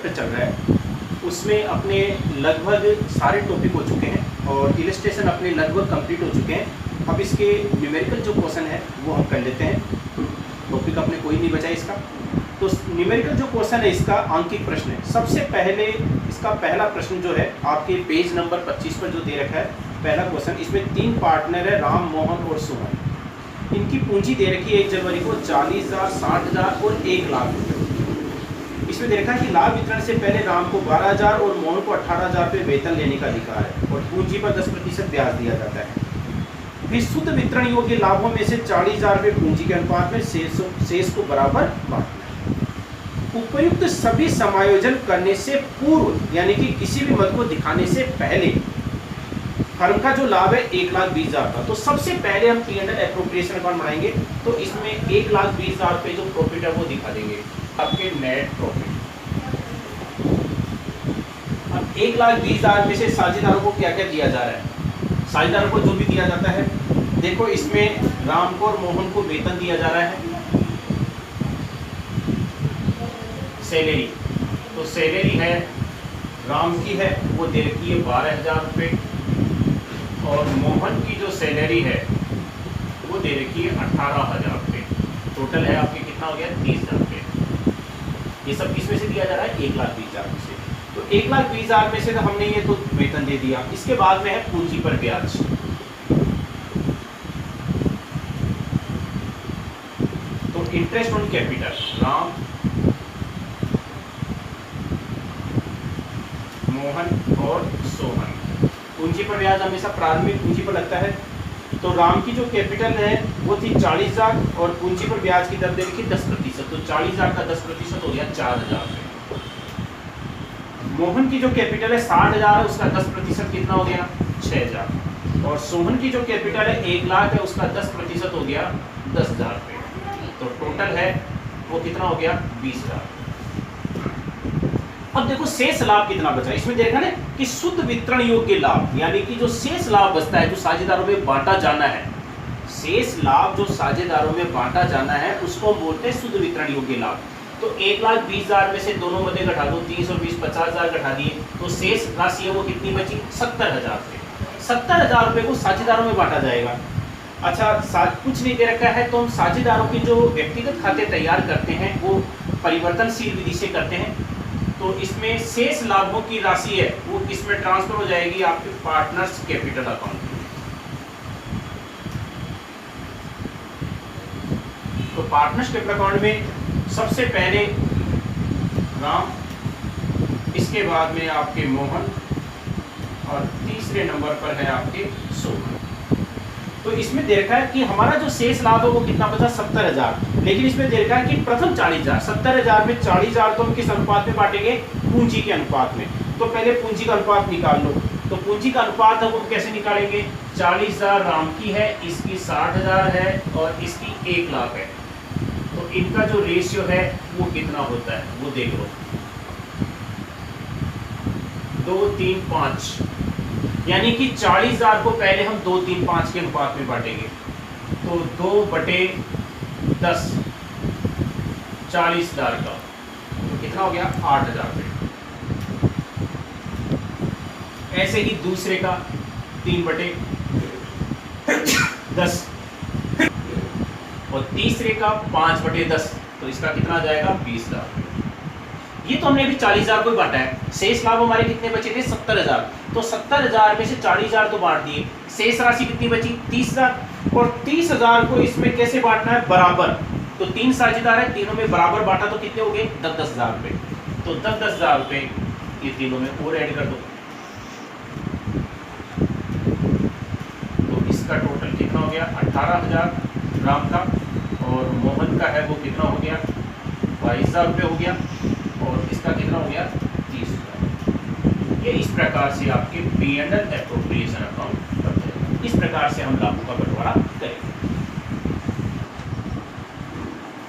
Chapter चल रहा है उसमें अपने लगभग सारे टॉपिक हो चुके हैं और इलस्ट्रेशन अपने लगभग कंप्लीट हो चुके हैं। अब इसके न्यूमेरिकल जो क्वेश्चन है वो हम कर लेते हैं। टॉपिक अपने कोई नहीं बचा इसका। तो न्यूमेरिकल जो क्वेश्चन है इसका आंकिक प्रश्न है। सबसे पहले इसका पहला प्रश्न जो है आपके पेज नंबर 25 पर जो दे रखा है, पहला क्वेश्चन, इसमें 3 पार्टनर है, राम, मोहन और सोहन। इनकी पूंजी दे रखी है 1 जनवरी को 40,000, 60,000 और 1 लाख रुपये। इसमें दे रखा है कि लाभ वितरण से पहले राम को 12,000 और मोहन को 18,000 रुपये वेतन लेने का अधिकार है और पूंजी पर 10% ब्याज दिया जाता है। फिर शुद्ध वितरण योग्य लाभों में से 40,000 रुपये पूंजी के अनुपात में शेष को बराबर बांटना है। उपयुक्त सभी समायोजन करने से पूर्व यानी कि किसी भी मद को दिखाने से पहले फर्म का जो लाभ है 1,20,000 का। तो सबसे पहले हम P&L एप्रोप्रिएशन अकाउंट बनाएंगे तो इसमें 1,20,000 रुपये जो प्रॉफिट है वो दिखा देंगे, आपके नेट प्रॉफिट। अब 1,20,000 में से साझेदारों को क्या क्या दिया जा रहा है? साझेदारों को जो भी दिया जाता है, देखो इसमें राम को और मोहन को वेतन दिया जा रहा है, सैलरी। तो सैलरी है राम की है वो दे रखी है 12,000 रुपये और मोहन की जो सैलरी है वो दे रखी है 18,000 रुपये। टोटल है आपके कितना हो गया? 30,000 रुपये। ये सब किसमें से दिया जा रहा है? 1,20,000 में से। तो 1,20,000 में से तो हमने ये तो वेतन दे दिया। इसके बाद में है पूंजी पर ब्याज। तो interest on capital, Ram, Mohan और सोहन। पूंजी पर ब्याज हमेशा प्रारंभिक पूंजी पर लगता है। तो राम की जो कैपिटल है वो थी 40,000 और पूंजी पर ब्याज की दर दे रखी 10%। तो 40,000 का 10% हो गया 4,000 रुपये। मोहन की जो कैपिटल है 60,000 है, उसका 10% कितना हो गया? 6,000। और सोहन की जो कैपिटल है 1,00,000 है, उसका 10% हो गया 10,000 रुपये। तो टोटल है वो कितना हो गया? 20,000। अब देखो शेष लाभ कितना बचा। इसमें देखा ना कि शुद्ध वितरण योग्य लाभ यानी कि जो शेष लाभ बचता है जो साझेदारों में बांटा जाना है, शेष लाभ जो साझेदारों में बांटा जाना है उसको हम बोलते हैं शुद्ध वितरण योग्य लाभ। तो 1,20,000 में से दोनों मदे घटा दो, 30 और 20 50,000 घटा दिए तो शेष राशि है वो कितनी बची? 70,000 रुपये। 70,000 रुपये को साझेदारों में बांटा जाएगा। अच्छा, कुछ नहीं दे रखा है तो हम साझेदारों के जो व्यक्तिगत खाते तैयार करते हैं वो परिवर्तनशील विधि से करते हैं। तो इसमें शेष लाभों की राशि है वो किसमें ट्रांसफर हो जाएगी? आपके पार्टनर्स कैपिटल अकाउंट में। तो पार्टनर्स कैपिटल अकाउंट में सबसे पहले राम, इसके बाद में आपके मोहन और तीसरे नंबर पर है आपके सोहन। तो इसमें दे रखा है कि हमारा जो शेष लाभ है वो कितना बचा? 70,000। लेकिन इसमें दे रखा है कि प्रथम 40,000, 70,000 में 40,000 तो हम किस अनुपात में बांटेंगे? पूंजी के अनुपात में। तो पहले पूंजी का अनुपात निकाल लो। तो पूंजी का अनुपात है वो कैसे निकालेंगे? 40,000 राम की है, इसकी 60,000 है और इसकी 1,00,000 है। तो इनका जो रेशियो है वो कितना होता है वो देख लो, 2, 3, 5। यानी कि 40,000 को पहले हम 2, 3, 5 के अनुपात में बांटेंगे। तो 2/10 40,000 का तो कितना हो गया? 8,000 रुपये। ऐसे ही दूसरे का 3/10 और तीसरे का 5/10 तो इसका कितना आ जाएगा? 20,000 रुपये। ये तो हमने अभी 40,000 को ही बांटा है। शेष लाभ हमारे कितने बचे थे? 70,000। तो 70,000 में से 40,000 तो बांट दिए, शेष राशि कितनी बची? 30,000। और 30,000 को इसमें कैसे बांटना है? बराबर। तो 3 साझेदार है, तीनों में बराबर बांटा तो कितने हो गए? 10,000 रुपये। तो 10,000 रुपये ये तीनों में और ऐड कर दो। तो इसका टोटल कितना हो गया? 18,000 राम का और मोहन का है वो कितना हो गया? 22,000 रुपये हो गया और इसका कितना हो गया? 30,000। ये इस प्रकार से आपके P&L एप्रोप्रिएशन अकाउंट बनते हैं। इस प्रकार से हम लाभों का बंटवारा करेंगे।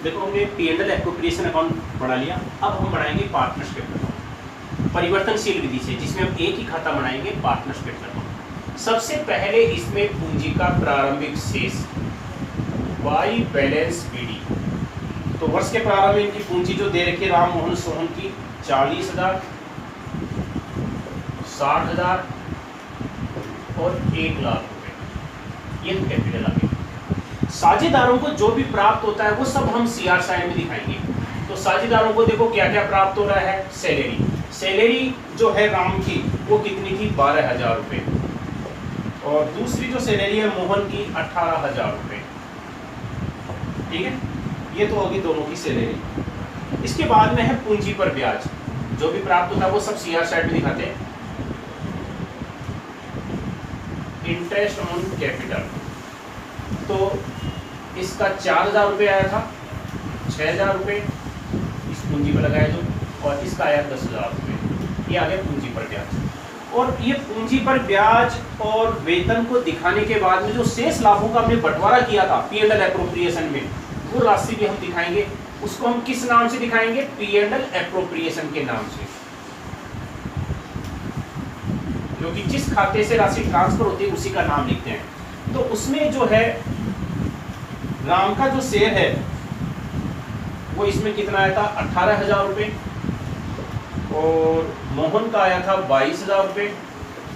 देखो हमने P&L एप्रोप्रिएशन अकाउंट बना लिया। अब हम बनाएंगे पार्टनर्स कैपिटल अकाउंट परिवर्तनशील विधि से, जिसमें हम एक ही खाता बनाएंगे, पार्टनर्स कैपिटल अकाउंट। सबसे पहले इसमें पूंजी का प्रारंभिक शेष वाई बैलेंस BD। तो वर्ष के प्रारंभ में इनकी पूंजी जो दे रखी है राम मोहन सोहन की 40,000, 60,000 और 1,00,000 रुपए, ये कैपिटल आ गई। साझेदारों को जो भी प्राप्त होता है वो सब हम CR साइड में दिखाएंगे। तो साझेदारों को देखो क्या क्या प्राप्त हो रहा है। सैलरी जो है राम की वो कितनी थी, 12,000 रुपये, और दूसरी जो सैलरी है मोहन की 18,000 रुपये। ठीक है, ये तो होगी दोनों की सैलरी। इसके बाद में है पूंजी पर ब्याज, जो भी प्राप्त होता है वो सब CR साइड में दिखाते हैं। इंटरेस्ट ऑन कैपिटल, तो इसका 4,000 रुपये आया था, 6,000 रुपये इस पूंजी पर लगाया जो, और इसका आया 10,000 रुपये, ये आ गया पूंजी पर ब्याज। और ये पूंजी पर ब्याज और वेतन को दिखाने के बाद में जो शेष लाभों का हमने बंटवारा किया था P&L एप्रोप्रिएशन में, वो राशि भी हम दिखाएंगे। उसको हम किस नाम से दिखाएंगे, P&L एप्रोप्रिएशन के नाम से, क्योंकि जिस खाते से राशि ट्रांसफर होती है उसी का नाम लिखते हैं। तो उसमें जो है राम का जो शेयर है वो इसमें कितना आया था, 18,000 रुपये, और मोहन का आया था 22,000 रुपये,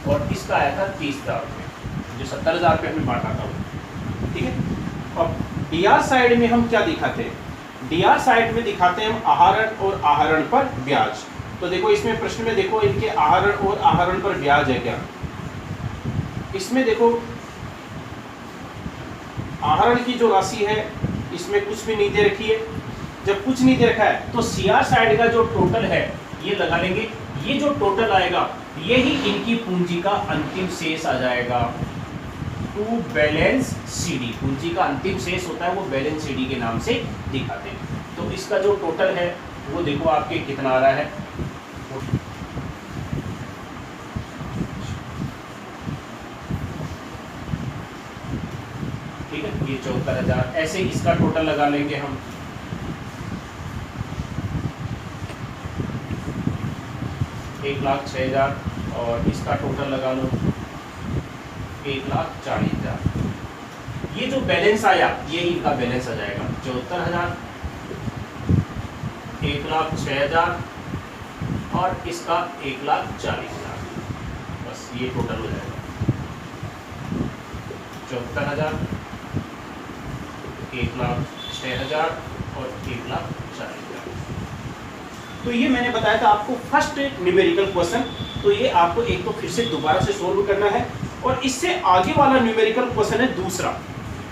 और इसका आया था 30,000 रुपये, जो 70,000 रुपये हमने बांटा था। ठीक है, अब DR साइड में हम क्या दिखाते हैं, DR साइड में दिखाते हैं हम आहरण और आहरण पर ब्याज। तो देखो इसमें प्रश्न में देखो इनके आहरण और आहरण पर ब्याज है क्या, इसमें देखो आहरण की जो राशि है इसमें कुछ भी नहीं दे रखी है। जब कुछ नहीं दे रखा है तो CR साइड का जो टोटल है ये लगा लेंगे, ये जो टोटल आएगा यही इनकी पूंजी का अंतिम शेष आ जाएगा टू बैलेंस CD। पूंजी का अंतिम शेष होता है वो बैलेंस CD के नाम से दिखाते हैं। तो इसका जो टोटल है वो देखो आपके कितना आ रहा है, ठीक है, ये 74,000। ऐसे इसका टोटल लगा लेंगे हम, एक 1,06,000, और इसका टोटल लगा लो 1,40,000। ये जो बैलेंस आया ये इनका बैलेंस आ जाएगा 74,000, 1,06,000 और इसका 1,40,000। बस ये टोटल हो जाएगा 74,000, 1,06,000 और 1,40,000। तो ये मैंने बताया था आपको फर्स्ट न्यूमेरिकल क्वेश्चन। तो ये आपको एक तो फिर से दोबारा से सोल्व करना है, और इससे आगे वाला न्यूमेरिकल क्वेश्चन है दूसरा।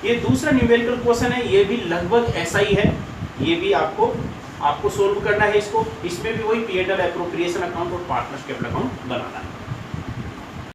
ये दूसरा न्यूमेरिकल क्वेश्चन है, ये भी लगभग ऐसा ही है, ये भी आपको सोल्व करना है इसको। इसमें भी वही P&L एप्रोप्रिएशन अकाउंट और पार्टनरशिप अकाउंट बनाना है।